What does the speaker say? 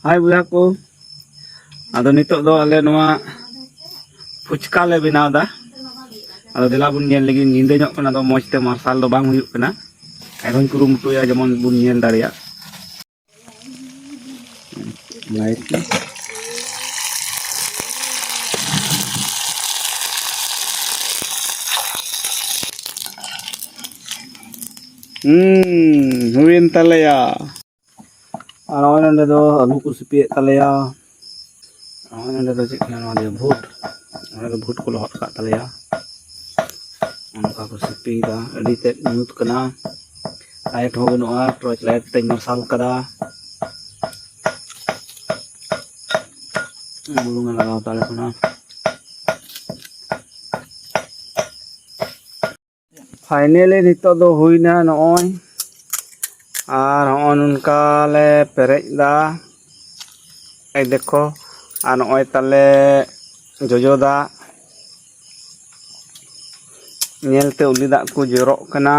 Hai buya ko. Ado nitok do ale noa fuchka le binaw da. Ado dela bun nyel lagi nyinde nyok kana do moj te marsal do bang huyuk kana. Eron kurumutuya jemon bun nyel daria. Light. Huwin talaya. Ano nanda do alu ko sipi talaya. Ano nanda do chikna no de bhut. Ano do bhut ko lohot ka talaya. Ano ka ko sipi da adi te nyut kana. Light ho ganoa torch light te marsal kada. Bulungan lagaw tala kana. Finally nito do huina noy. আর অনকালে পেরেজ দা এই দেখো আর নয় তালে জজো দা ñelte uli dak ku jorok kana